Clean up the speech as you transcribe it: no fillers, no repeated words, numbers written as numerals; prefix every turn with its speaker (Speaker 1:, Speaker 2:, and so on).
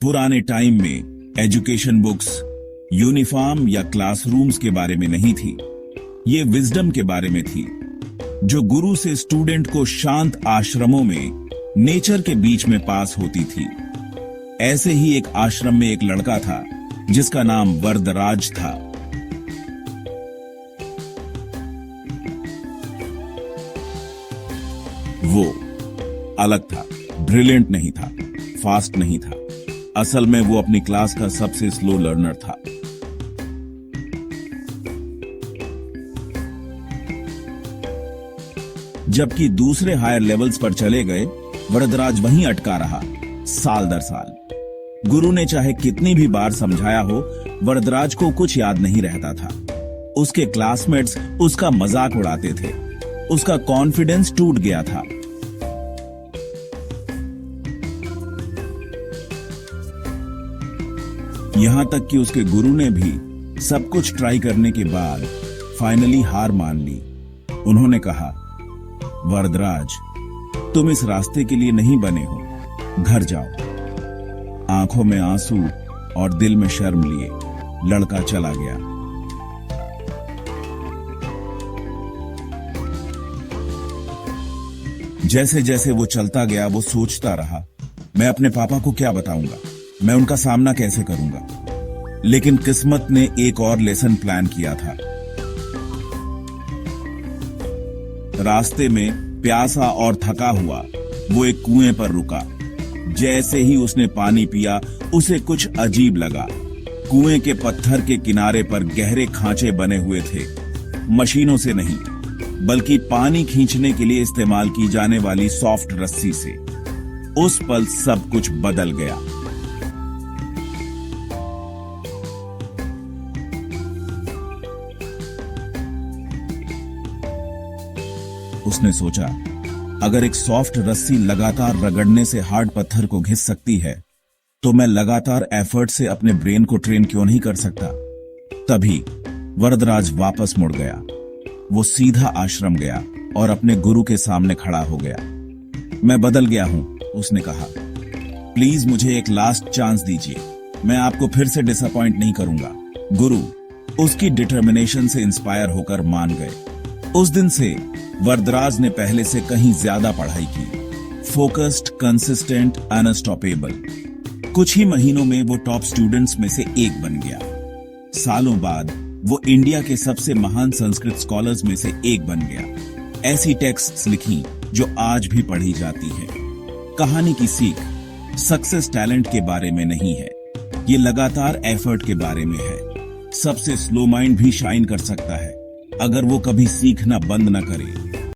Speaker 1: पुराने टाइम में education books, uniform या क्लासरूम्स के बारे में नहीं थी। ये विजडम के बारे में थी, जो गुरु से स्टूडेंट को शांत आश्रमों में नेचर के बीच में पास होती थी। ऐसे ही एक आश्रम में एक लड़का था जिसका नाम वरदराज था। वो अलग था, ब्रिलियंट नहीं था, फास्ट नहीं था। असल में वो अपनी क्लास का सबसे स्लो लर्नर था। जबकि दूसरे हायर लेवल्स पर चले गए, वरदराज वहीं अटका रहा, साल दर साल। गुरु ने चाहे कितनी भी बार समझाया हो, वरदराज को कुछ याद नहीं रहता था। उसके क्लासमेट्स उसका मजाक उड़ाते थे, उसका कॉन्फिडेंस टूट गया था। यहां तक कि उसके गुरु ने भी सब कुछ ट्राई करने के बाद फाइनली हार मान ली। उन्होंने कहा, वरदराज, तुम इस रास्ते के लिए नहीं बने हो, घर जाओ। आंखों में आंसू और दिल में शर्म लिए लड़का चला गया। जैसे जैसे वो चलता गया, वो सोचता रहा, मैं अपने पापा को क्या बताऊंगा, मैं उनका सामना कैसे करूंगा। लेकिन किस्मत ने एक और लेसन प्लान किया था। रास्ते में प्यासा और थका हुआ वो एक कुएं पर रुका। जैसे ही उसने पानी पिया, उसे कुछ अजीब लगा। कुएं के पत्थर के किनारे पर गहरे खांचे बने हुए थे, मशीनों से नहीं, बल्कि पानी खींचने के लिए इस्तेमाल की जाने वाली सॉफ्ट रस्सी से। उस पल सब कुछ बदल गया। उसने सोचा, अगर एक सॉफ्ट रस्सी लगातार रगड़ने से हार्ड पत्थर को घिस सकती है, तो मैं लगातार एफर्ट से अपने ब्रेन को ट्रेन क्यों नहीं कर सकता। तभी वरदराज वापस मुड़ गया। वो सीधा आश्रम गया और अपने गुरु के सामने खड़ा हो गया। मैं बदल गया हूं, उसने कहा। प्लीज मुझे एक लास्ट चांस दीजिए, मैं आपको फिर से डिसअपॉइंट नहीं करूंगा। गुरु उसकी डिटर्मिनेशन से इंस्पायर होकर मान गए। उस दिन से वरदराज ने पहले से कहीं ज्यादा पढ़ाई की। Focused, consistent, unstoppable. कुछ ही महीनों में वो टॉप स्टूडेंट्स में से एक बन गया। सालों बाद वो इंडिया के सबसे महान संस्कृत स्कॉलर्स में से एक बन गया। ऐसी टेक्स्ट्स लिखी जो आज भी पढ़ी जाती है। कहानी की सीख सक्सेस टैलेंट के बारे में नहीं है, ये लगातार एफर्ट के बारे में है। सबसे स्लो माइंड भी शाइन कर सकता है, अगर वो कभी सीखना बंद न करे।